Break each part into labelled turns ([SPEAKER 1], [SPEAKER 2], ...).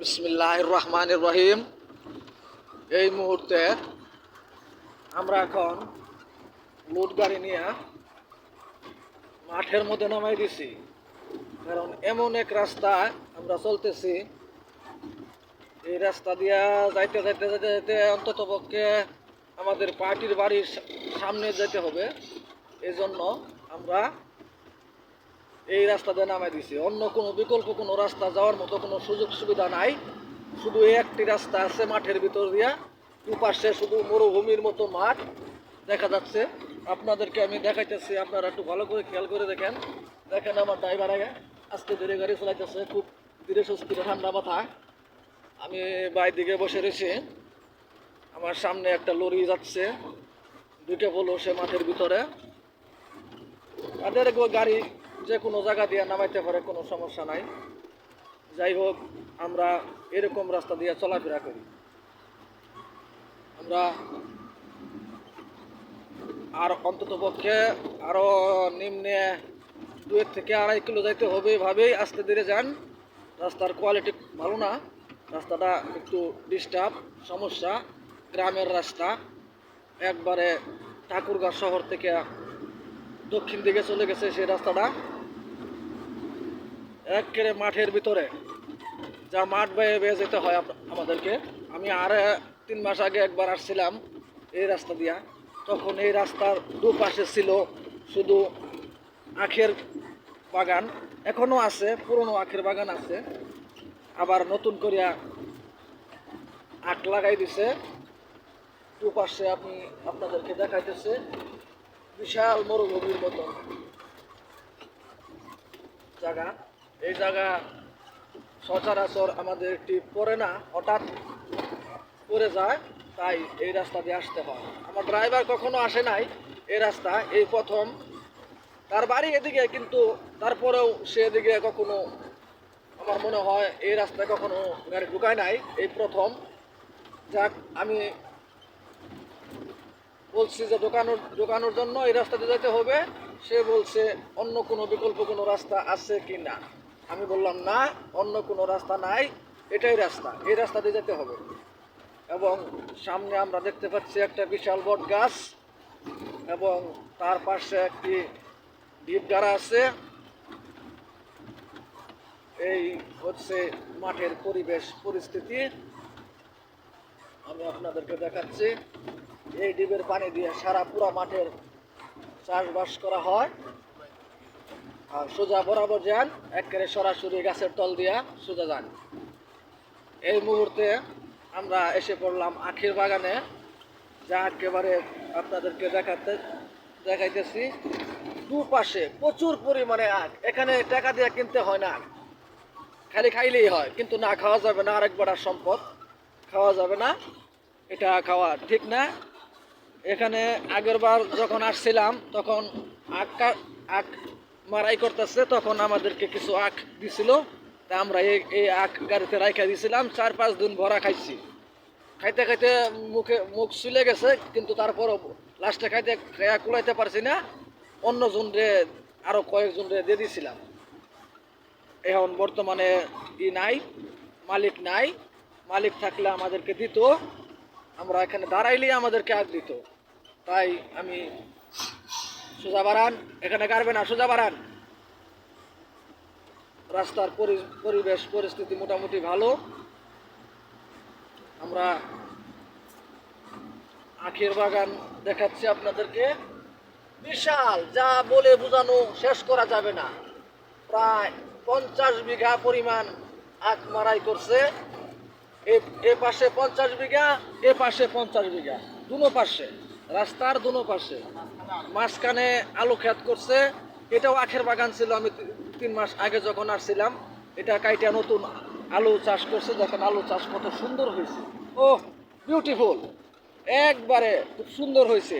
[SPEAKER 1] বিসমিল্লাহির রহমানির রহিম। এই মুহূর্তে আমরা এখন লোড গাড়ি নিয়ে মাঠের মধ্যে নামাই দিছি, কারণ এমন এক রাস্তায় আমরা চলতেছি। এই রাস্তা দিয়া যাইতে যাইতে যেতে যেতে অন্তত পক্ষে আমাদের পার্টির বাড়ির সামনে যেতে হবে। এই জন্য আমরা এই রাস্তা দিয়ে নামাই দিছি। অন্য কোনো বিকল্প কোনো রাস্তা যাওয়ার মতো কোনো সুযোগ সুবিধা নাই। শুধু এই একটি রাস্তা আছে মাঠের ভিতর দিয়া, দুপাশে শুধু মরুভূমির মতো মাঠ দেখা যাচ্ছে। আপনাদেরকে আমি দেখাইতেছি, আপনারা একটু ভালো করে খেয়াল করে দেখেন। দেখেন আমার ড্রাইভার আগে আজকে ধীরে গাড়ি চালাইতেছে, খুব ধীরে সুস্থিরে ঠান্ডা মাথায়। আমি বাই দিকে বসে রয়েছি, আমার সামনে একটা লরি যাচ্ছে, ঢুকে পড়লো সে মাঠের ভিতরে। তাদের গাড়ি যে কোনো জায়গা দিয়ে নামাইতে পারে, কোনো সমস্যা নাই। যাই হোক, আমরা এরকম রাস্তা দিয়ে চলাফেরা করি। আমরা আর অন্তত পক্ষে আরও নিম্নে 2 থেকে 2.5 কিলো যাইতে হবে। এভাবেই আস্তে ধীরে যান। রাস্তার কোয়ালিটি ভালো না, রাস্তাটা একটু ডিস্টার্ব, সমস্যা। গ্রামের রাস্তা, একবারে ঠাকুরগাঁও শহর থেকে দক্ষিণ দিকে চলে গেছে সেই রাস্তাটা, একেবারে মাঠের ভিতরে। যা মাঠ বেয়ে বেয়ে যেতে হয় আমাদেরকে। আমি আর 3 মাস আগে একবার আসছিলাম এই রাস্তা দিয়া, তখন এই রাস্তার দুপাশে ছিল শুধু আখের বাগান। এখনও আছে, পুরনো আখের বাগান আছে, আবার নতুন করিয়া আখ লাগাই দিছে। দুপাশে আমি আপনাদেরকে দেখাইতেছে বিশাল মরুভূমির মতো জায়গা। এই জায়গা সচরাচর আমাদের একটি পড়ে না, হঠাৎ পড়ে যায়, তাই এই রাস্তা দিয়ে আসতে হয়। আমার ড্রাইভার কখনো আসে নাই এই রাস্তা, এই প্রথম। তার বাড়ি এদিকে, কিন্তু তারপরেও সে এদিকে কখনো, আমার মনে হয় এই রাস্তায় কখনো গাড়ি ঢুকায় নাই, এই প্রথম। যাক, আমি বলছি যে ঢোকানোর জন্য এই রাস্তাতে যেতে হবে। সে বলছে অন্য কোনো বিকল্প কোনো রাস্তা আছে কি না। আমি বললাম না, অন্য কোনো রাস্তা নাই, এটাই রাস্তা, এই রাস্তা দিয়ে যেতে হবে। এবং সামনে আমরা দেখতে পাচ্ছি একটা বিশাল বট গাছ, এবং তার পাশে একটি ডিপ গাড়া আছে। এই হচ্ছে মাঠের পরিবেশ পরিস্থিতি, আমি আপনাদেরকে দেখাচ্ছি। এই ডিপের পানি দিয়ে সারা পুরা মাঠের চাষবাস করা হয়। আর সোজা বরাবর যান, একেবারে সরাসরি গাছের তল দিয়া সোজা যান। এই মুহূর্তে আমরা এসে পড়লাম আখের বাগানে, যা একেবারে আপনাদেরকে দেখাইতেছি। দুপাশে প্রচুর পরিমাণে আখ। এখানে টাকা দিয়ে কিনতে হয় না, খালি খাইলেই হয়, কিন্তু না খাওয়া যাবে না। আরেকবার সম্পদ খাওয়া যাবে না, এটা খাওয়া ঠিক না। এখানে আগের বার যখন আসছিলাম তখন আখ মারাই করতেছে, তখন আমাদেরকে কিছু আখ দিছিল, তা আমরা এই আখ গাড়িতে রাইখা দিয়েছিলাম। 4-5 দিন ভরা খাইছি। খাইতে খাইতে মুখ চুলে গেছে, কিন্তু তারপরও লাস্টে খাইতে কুলাইতে পারছি না। অন্যজনরে আরও কয়েকজনরে দিয়ে দিয়েছিলাম। এখন বর্তমানে নাই, মালিক নাই। মালিক থাকলে আমাদেরকে দিত, আমরা এখানে দাঁড়াইলেই আমাদেরকে আগ দিত। তাই আমি সোজা বাড়ান, এখানে গাড়বে না, সোজা বাড়ান। রাস্তার পরিবেশ পরিস্থিতি মোটামুটি ভালো। আমরা আখের বাগান দেখাচ্ছি আপনাদেরকে, বিশাল, যা বলে বোঝানো শেষ করা যাবে না। প্রায় 50 বিঘা পরিমাণ আখ মারাই করছে। এ পাশে 50 বিঘা, এ পাশে 50 বিঘা, দুনো পাশে, রাস্তার দুনো পাশে। মাঝখানে আলু ক্ষেত করছে। এটাও আখের বাগান ছিল। আমি 3 মাস আগে যখন আসছিলাম, এটা কাইটা নতুন আলু চাষ করছে। দেখেন আলু চাষ কত সুন্দর হয়েছে। ও বিউটিফুল, একবারে খুব সুন্দর হয়েছে।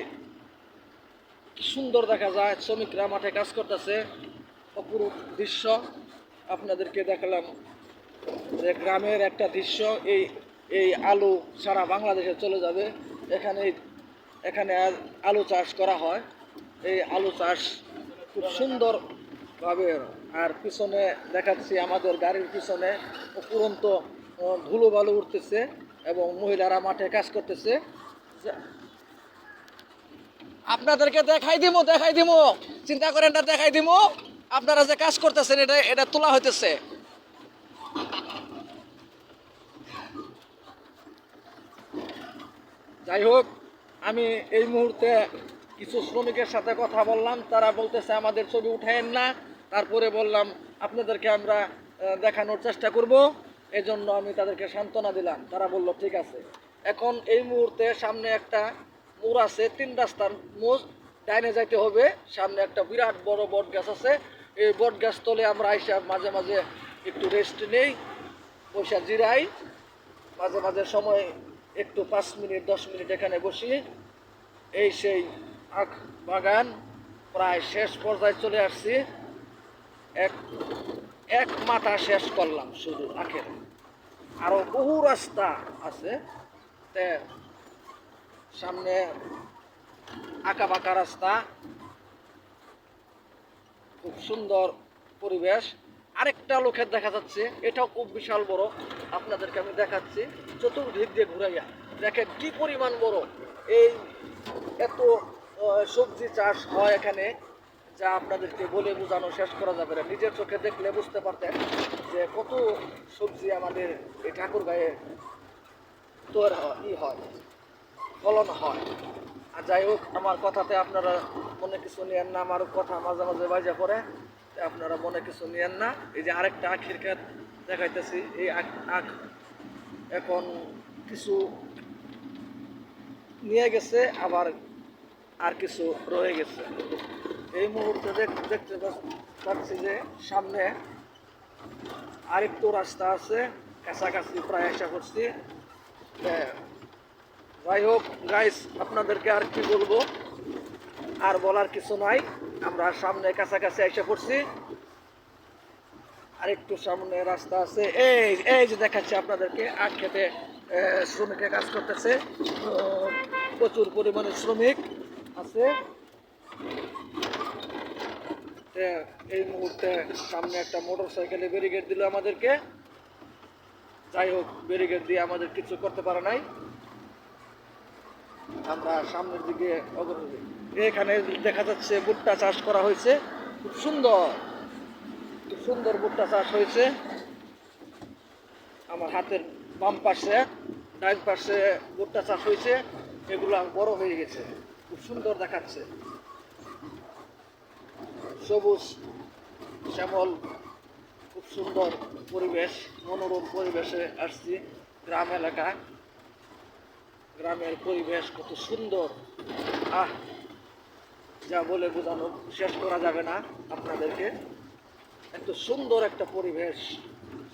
[SPEAKER 1] কি সুন্দর দেখা যায়, শ্রমিকরা মাঠে কাজ করতেছে। অপরূপ দৃশ্য আপনাদেরকে দেখালাম, যে গ্রামের একটা দৃশ্য। এই আলু সারা বাংলাদেশে চলে যাবে। এখানে আলু চাষ করা হয়। এই আলু চাষ খুব সুন্দর ভাবে। আর পিছনে দেখাচ্ছি আমাদের গাড়ির পিছনে উপরন্ত ধুলো বালু উঠতেছে এবং মহিলারা মাঠে কাজ করতেছে। আপনাদেরকে দেখাই দিব, চিন্তা করেন না, দেখাই দিব। আপনারা যে কাজ করতেছেন এটা এটা তোলা হইতেছে। যাই হোক, আমি এই মুহূর্তে কিছু শ্রমিকের সাথে কথা বললাম, তারা বলতেছে আমাদের ছবি উঠায়েন না। তারপরে বললাম আপনাদেরকে আমরা দেখানোর চেষ্টা করব, এজন্য আমি তাদেরকে সান্ত্বনা দিলাম। তারা বলল ঠিক আছে। এখন এই মুহূর্তে সামনে একটা মোড় আছে, 3 রাস্তার মোড়, ডাইনে যাইতে হবে। সামনে একটা বিরাট বড় বট গাছ আছে, এই বট গাছ তলে আমরা আইসা মাঝে মাঝে একটু রেস্ট নেই, বসে জিরাই। মাঝে মাঝে সময় একটু 5 মিনিট 10 মিনিট এখানে বসি। এই সেই আখ বাগান প্রায় শেষ পর্যায়ে চলে আসছি। এক এক মাথা শেষ করলাম শুধু আখের, আরো বহু রাস্তা আছে। সামনে আঁকা বাঁকা রাস্তা, খুব সুন্দর পরিবেশ। আরেকটা লোকের দেখা যাচ্ছে, এটাও খুব বিশাল বড়, আপনাদেরকে আমি দেখাচ্ছি। চতুর্দিক দিয়ে ঘুরাইয়া দেখেন কি পরিমাণ বড়। এই এত সবজি চাষ হয় এখানে, যা আপনাদেরকে বলে বোঝানো শেষ করা যাবে না। নিজের চোখে দেখলে বুঝতে পারতেন যে কত সবজি আমাদের এই ঠাকুরগাঁয়ে তৈরি হয়, ফলন হয়। আর যাই হোক, আমার কথাতে আপনারা মনে কিছু নিয়েন না, আমার কথা মাঝে মাঝে বাজে পড়ে, আপনারা মনে কিছু নিয়েন না। এই যে আরেকটা আখের ক্ষেত দেখাইতেছি, এই আখ এখন কিছু নিয়ে গেছে, আবার আর কিছু রয়ে গেছে। এই মুহূর্তে দেখতে পাচ্ছি যে সামনে আরেকটু রাস্তা আছে, কাছাকাছি প্রায় আশা করছি। যাই হোক গাইস, আপনাদেরকে আর কি বলবো, আর বলার কিছু নাই। আমরা সামনে কাছাকাছি এসে পড়ছি, আরেকটু সামনে রাস্তা আছে। এই এই যে দেখাচ্ছি আপনাদেরকে, আখ খেতে শ্রমিকে কাজ করতেছে, প্রচুর পরিমাণে শ্রমিক আছে। এই মুহূর্তে সামনে একটা মোটর সাইকেলে ব্যারিকেড দিল আমাদেরকে। যাই হোক, ব্যারিকেড দিয়ে আমাদের কিছু করতে পারে নাই, আমরা সামনের দিকে অগ্রসর। এখানে দেখা যাচ্ছে ভুট্টা চাষ করা হয়েছে, খুব সুন্দর, খুব সুন্দর ভুট্টা চাষ হয়েছে। আমার হাতের বাম পাশে ডাইন পাশে ভুট্টা চাষ হয়েছে, এগুলো বড় হয়ে গেছে, খুব সুন্দর দেখাচ্ছে, সবুজ শ্যামল, খুব সুন্দর পরিবেশ, মনোরম পরিবেশে আসছি। গ্রাম এলাকা, গ্রামের পরিবেশ কত সুন্দর, আহ যা বলে বোঝানো শেষ করা যাবে না আপনাদেরকে। এত সুন্দর একটা পরিবেশ,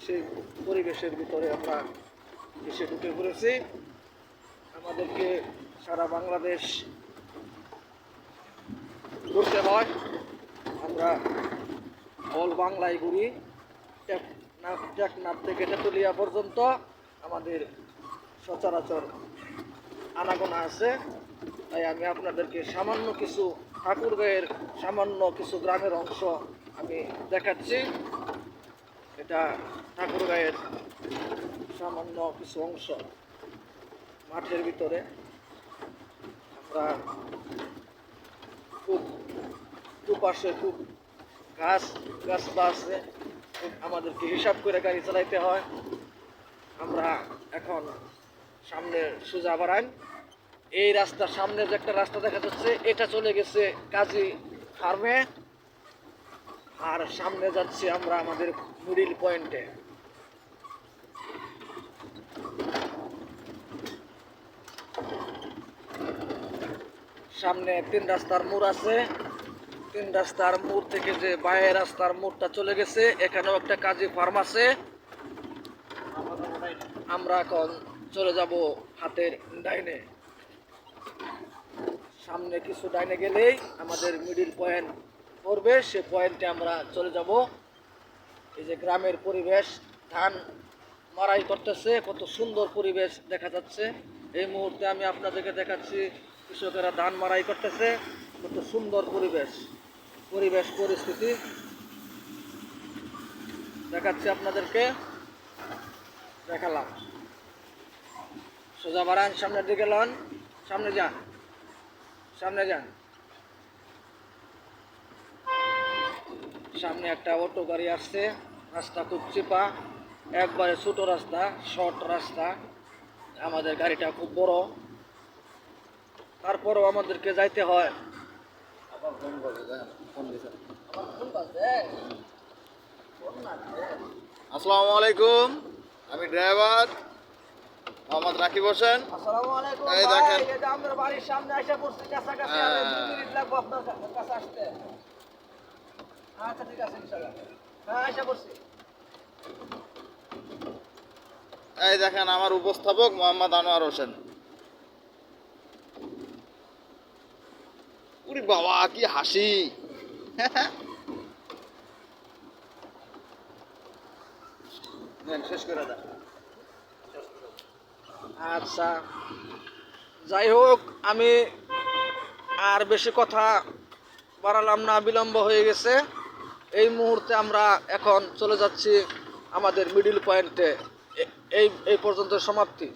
[SPEAKER 1] সেই পরিবেশের ভিতরে আমরা এসে ঢুকে পড়েছি। আমাদেরকে সারা বাংলাদেশ ঘুরতে হয়, আমরা অল বাংলায় ঘুরি। টেকনাফ থেকে তেঁতুলিয়া পর্যন্ত আমাদের সচরাচর আনাগোনা আছে। তাই আমি আপনাদেরকে সামান্য কিছু ঠাকুরগাঁয়ের সামান্য কিছু গ্রামের অংশ আমি দেখাচ্ছি। এটা ঠাকুরগাঁয়ের সামান্য কিছু অংশ, মাঠের ভিতরে। আমরা খুব দুপাশে খুব গাছপালা আছে, আমাদেরকে হিসাব করে গাড়ি চালাইতে হয়। আমরা এখন সামনে সোজা বাড়ান, এই রাস্তার সামনে যে একটা রাস্তা দেখা যাচ্ছে, এটা চলে গেছে কাজী ফার্মে। আর সামনে যাচ্ছি আমরা আমাদের মিডিল পয়েন্টে। সামনে 3 রাস্তার মোড় আছে, 3 রাস্তার মোড় থেকে যে বাইরের রাস্তার মোড়টা চলে গেছে, এখানেও একটা কাজী ফার্ম আছে। আমরা এখন চলে যাব হাতের ডাইনে। সামনে কিছু ডাইনে গেলেই আমাদের মিডিল পয়েন্ট পড়বে, সে পয়েন্টে আমরা চলে যাব। এই যে গ্রামের পরিবেশ, ধান মারাই করতেছে, কত সুন্দর পরিবেশ দেখা যাচ্ছে। এই মুহূর্তে আমি আপনাদেরকে দেখাচ্ছি, কৃষকেরা ধান মারাই করতেছে, কত সুন্দর পরিবেশ পরিস্থিতি। দেখাচ্ছি আপনাদেরকে, দেখালাম। সোজা বাড়ান, সামনের দিকে লন, সামনে যান, সামনে যান। সামনে একটা অটো গাড়ি আসছে, রাস্তা খুব চিপা, একবারে ছোট রাস্তা, শর্ট রাস্তা। আমাদের গাড়িটা খুব বড়, তারপরেও আমাদেরকে যাইতে হয়।
[SPEAKER 2] আসসালামু আলাইকুম, আমি ড্রাইভার মোহাম্মদ রাকিব হোসেন।
[SPEAKER 1] আসসালামু আলাইকুম
[SPEAKER 2] এই
[SPEAKER 1] ভাই,
[SPEAKER 2] দেখেন।
[SPEAKER 1] এই যে আমাদের বাড়ির সামনে এসে পড়ছি, কাছাকাছি। আর 2 মিনিট লাগবে আপনার কাছে আসতে। আচ্ছা ঠিক আছে, ইনশাআল্লাহ। হ্যাঁ, এসে পড়ছি।
[SPEAKER 2] এই দেখেন আমার উপস্থাপক মোহাম্মদ আনোয়ার হোসেন। উরি বাবা কি হাসি! শেষ করে দেন।
[SPEAKER 1] আচ্ছা, যাই হোক, আমি আর বেশি কথা বাড়ালাম না, বিলম্ব হয়ে গেছে। এই মুহূর্তে আমরা এখন চলে যাচ্ছি আমাদের মিডিল পয়েন্টে। এই এই পর্যন্ত সমাপ্তি।